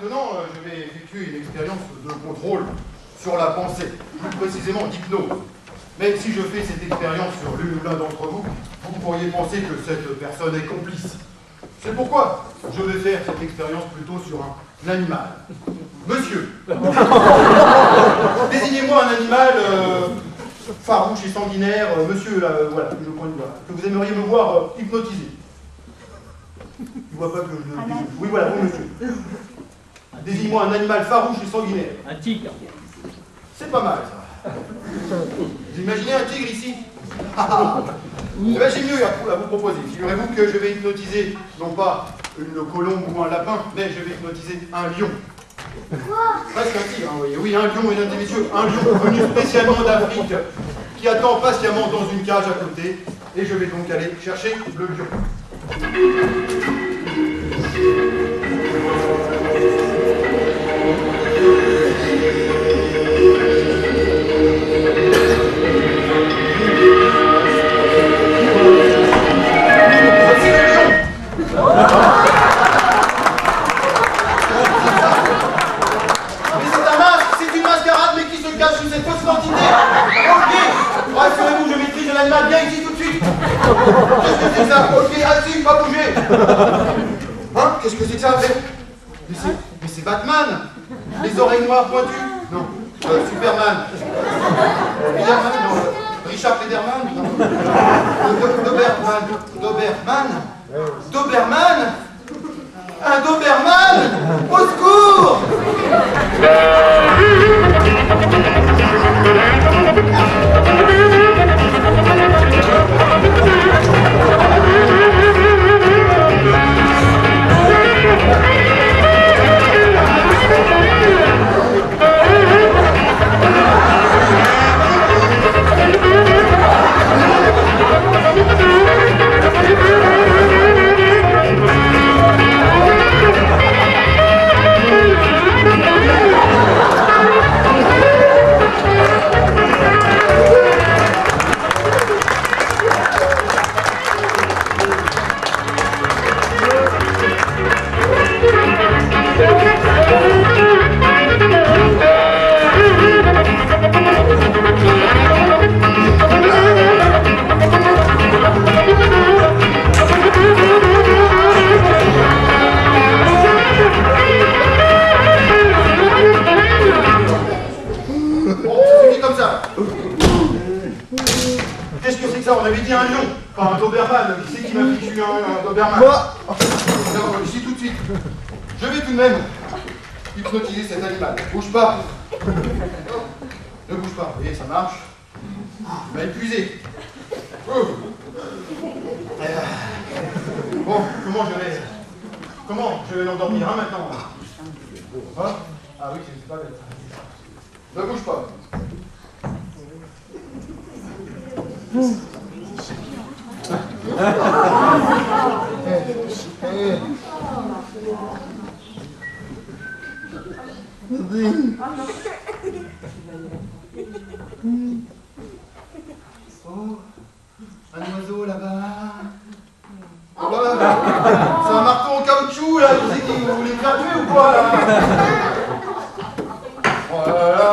maintenant, je vais effectuer une expérience de contrôle sur la pensée, plus précisément d'hypnose. Mais si je fais cette expérience sur l'une ou l'un d'entre vous, vous pourriez penser que cette personne est complice. C'est pourquoi je vais faire cette expérience plutôt sur un animal. Monsieur, désignez-moi un animal farouche et sanguinaire, monsieur, là, voilà, que je pointe, voilà, que vous aimeriez me voir hypnotiser. Tu vois pas que je... Oui, voilà, vous, monsieur. Désigne-moi un animal farouche et sanguinaire. Un tigre. C'est pas mal, ça. Vous imaginez un tigre ici? Eh bien, j'ai mieux à vous proposer. Figurez-vous que je vais hypnotiser, non pas une colombe ou un lapin, mais je vais hypnotiser un lion. Presque un tigre, hein, vous voyez. Oui, un lion, mesdames et messieurs, un lion venu spécialement d'Afrique, qui attend patiemment dans une cage à côté, et je vais donc aller chercher le lion. Voici le lion. Mais c'est un masque, c'est une mascarade, mais qui se cache sous cette fausse identité. Ok, rassurez-vous, je maîtrise l'animal bien ici tout de suite. Qu'est-ce que c'est que ça? Ok, assis, pas bouger. Hein? Qu'est-ce que c'est que ça? Mais c'est Batman. Les oreilles noires pointues. Non. Superman. Spiderman, non. Richard Lederman, non. Doberman. Un Doberman. Au secours. On avait dit un lion, pas un Doberman. Qui c'est qui m'a fichu un Doberman? Moi. Ici tout de suite. Je vais tout de même hypnotiser cet animal. Bouge pas. Ne bouge pas. Vous voyez, ça marche. Il m'a épuisé. Bon, comment je vais l'endormir maintenant? Hein? Ah oui, c'est pas bête. Ne bouge pas. Oh, un oiseau là-bas. Oh là, c'est un marteau en caoutchouc là, vous voulez me faire tuer ou quoi là? Oh là là.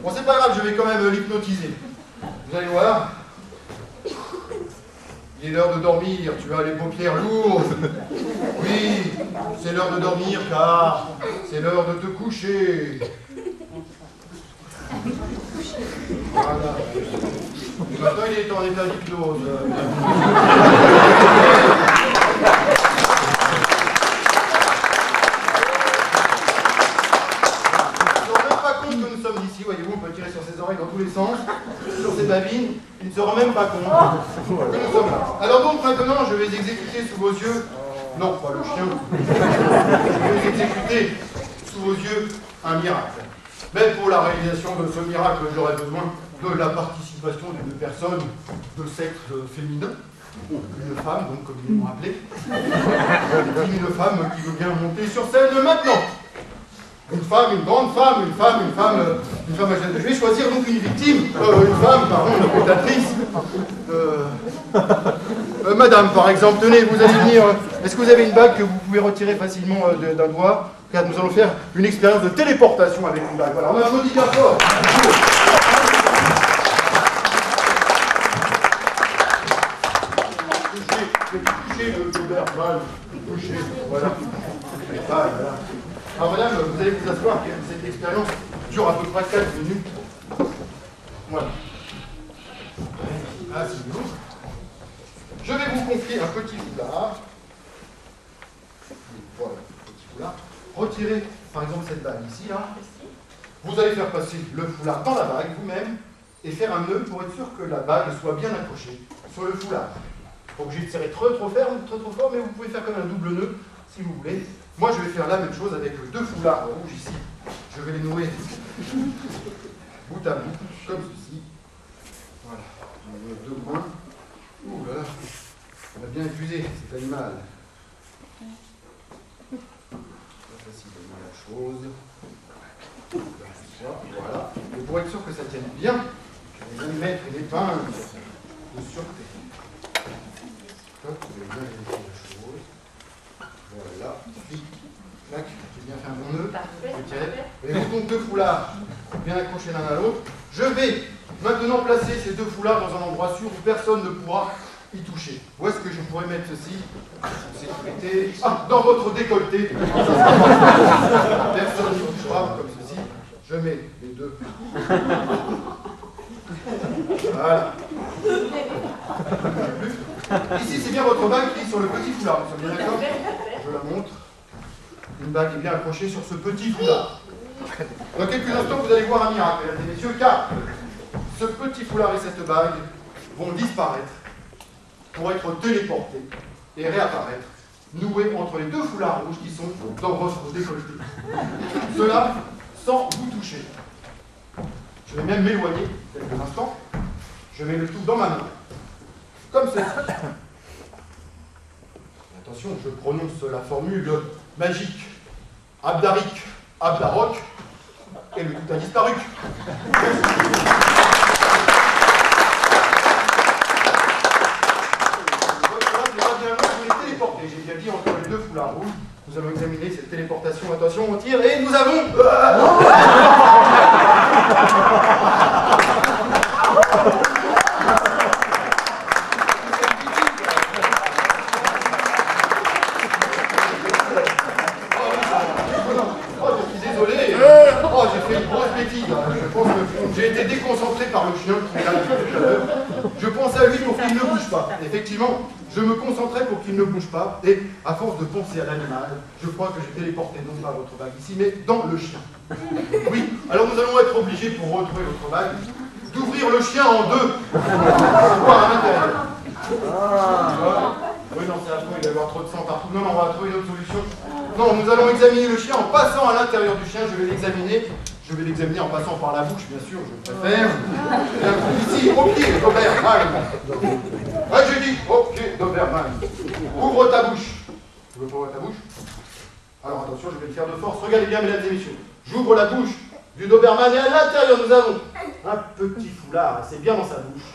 Bon, c'est pas grave, je vais quand même l'hypnotiser. Vous allez voir. Il est l'heure de dormir, tu as les paupières lourdes. Oui, c'est l'heure de dormir car c'est l'heure de te coucher. Voilà. Maintenant il est en état d'hypnose. Voyez-vous, on peut tirer sur ses oreilles dans tous les sens, sur ses babines, il ne se rend même pas compte que nous sommes là. Alors donc maintenant, je vais exécuter sous vos yeux, non pas le chien, je vais exécuter sous vos yeux un miracle. Mais pour la réalisation de ce miracle, j'aurai besoin de la participation d'une personne de sexe féminin, une femme, donc comme ils m'ont appelé, une femme qui veut bien monter sur scène maintenant. Une femme, une grande femme, une femme. Je vais choisir donc une victime, une femme, pardon, une spectatrice. Madame, par exemple, tenez, vous allez venir. Est-ce que vous avez une bague que vous pouvez retirer facilement d'un doigt? Regarde, nous allons faire une expérience de téléportation avec une bague. Voilà, on applaudit bien fort. Touchez le Doberman, touchez, voilà. Voilà. Alors madame, vous allez vous asseoir, cette expérience dure à peu près 4 minutes. Voilà. Asseyez-vous. Je vais vous confier un petit foulard. Voilà, petit foulard. Retirez par exemple cette bague ici, là. Vous allez faire passer le foulard dans la bague vous-même et faire un nœud pour être sûr que la bague soit bien accrochée sur le foulard. Pas obligé de serrer trop fort, mais vous pouvez faire comme un double nœud si vous voulez. Moi, je vais faire la même chose avec deux foulards rouges ici. Je vais les nouer bout à bout, comme ceci. Voilà. On a deux coins. Ouh là là, on a bien épuisé cet animal. Pas facile de voir la chose. Voilà. Et pour être sûr que ça tienne bien, je vais même mettre une épingle de sûreté. Hop, vous allez bien vérifier la chose. Voilà. Tac, j'ai bien fait un bon nœud. Et vous donc deux foulards bien accrochés l'un à l'autre. Je vais maintenant placer ces deux foulards dans un endroit sûr où personne ne pourra y toucher. Où est-ce que je pourrais mettre ceci en sécurité? Ah, dans votre décolleté. Personne ne touchera comme ceci. Je mets les deux. Voilà. Ici, c'est bien votre bague qui est sur le petit foulard. Vous êtes bien d'accord? Je la montre. Une bague est bien accrochée sur ce petit foulard. Dans quelques instants, vous allez voir un miracle, mesdames et messieurs, car ce petit foulard et cette bague vont disparaître pour être téléportés et réapparaître, noués entre les deux foulards rouges qui sont dans votre décolleté. Cela sans vous toucher. Je vais même m'éloigner quelques instants. Je mets le tout dans ma main. Comme ceci. Attention, je prononce la formule magique. Abdaric, Abdaroc, et le tout a disparu. J'ai bien dit entre les deux foulards rouges. Nous allons examiner cette téléportation. Attention, on tire et nous avons... J'ai été déconcentré par le chien qui est là depuis tout à l'heure. Je pense à lui pour qu'il ne bouge pas. Effectivement, je me concentrais pour qu'il ne bouge pas. Et à force de penser à l'animal, je crois que j'ai téléporté non pas votre bague ici, mais dans le chien. Oui, alors nous allons être obligés, pour retrouver votre bague, d'ouvrir le chien en deux. Pour voir à l'intérieur. Oui, non, c'est affreux, il va y avoir trop de sang partout. Non, on va trouver une autre solution. Non, nous allons examiner le chien en passant à l'intérieur du chien. Je vais l'examiner. Je vais l'examiner en passant par la bouche, bien sûr, je préfère. Ici, ok, Doberman. Ah, j'ai dit, ok, Doberman. Ouvre ta bouche. Tu veux pas ouvrir ta bouche? Alors attention, je vais le faire de force. Regardez bien, mesdames et messieurs. J'ouvre la bouche du Doberman et à l'intérieur, nous avons un petit foulard. C'est bien dans sa bouche.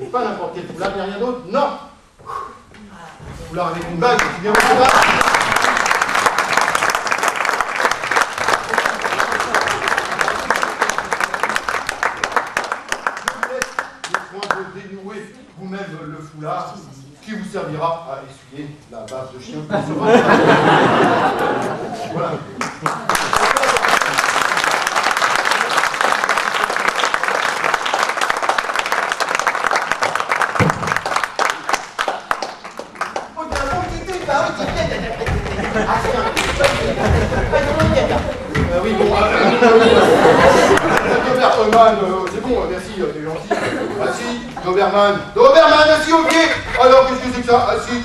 Et pas n'importe quel foulard, il n'y a rien d'autre. Non. Foulard avec une bague, c'est bien votre bague. Vous-même le foulard qui vous servira à essuyer la bave de chien. Voilà. Oui, bon, Doberman, c'est bon, merci, t'es gentil. Assis, Doberman. Doberman, assis, ok. Alors, qu'est-ce que c'est que ça? Assis.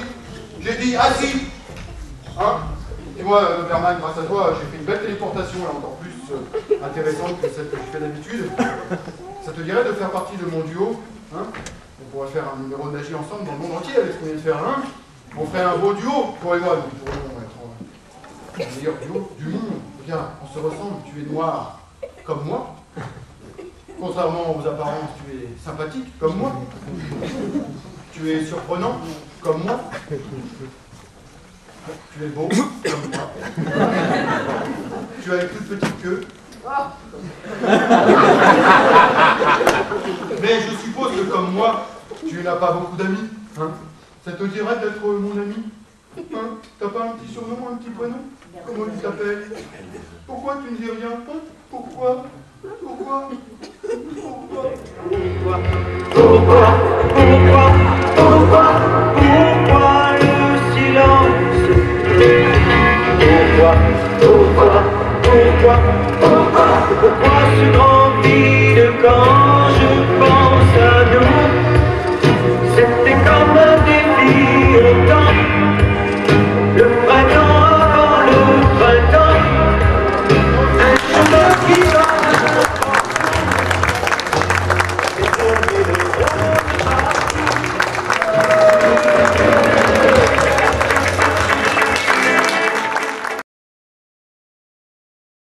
J'ai dit assis. Hein? Et moi, Doberman, grâce à toi, j'ai fait une belle téléportation, là, encore plus intéressante que celle que je fais d'habitude. Ça te dirait de faire partie de mon duo? Hein? On pourrait faire un numéro de magie ensemble dans le monde entier avec ce qu'on vient de faire là. On ferait un beau duo, toi et moi. Nous pourrions être le meilleur duo du monde. Regarde, on se ressemble, tu es noir comme moi. Contrairement aux apparences, tu es sympathique comme moi. Tu es surprenant comme moi. Tu es beau, comme moi. Tu as une toute petite queue. Mais je suppose que, comme moi, tu n'as pas beaucoup d'amis. Hein? Ça te dirait d'être mon ami? Hein? T'as pas un petit surnom, un petit prénom? Comment tu t'appelles? Pourquoi tu ne dis rien? Hein? Pourquoi? Pourquoi? Pourquoi? Pourquoi le silence? Pourquoi ce grand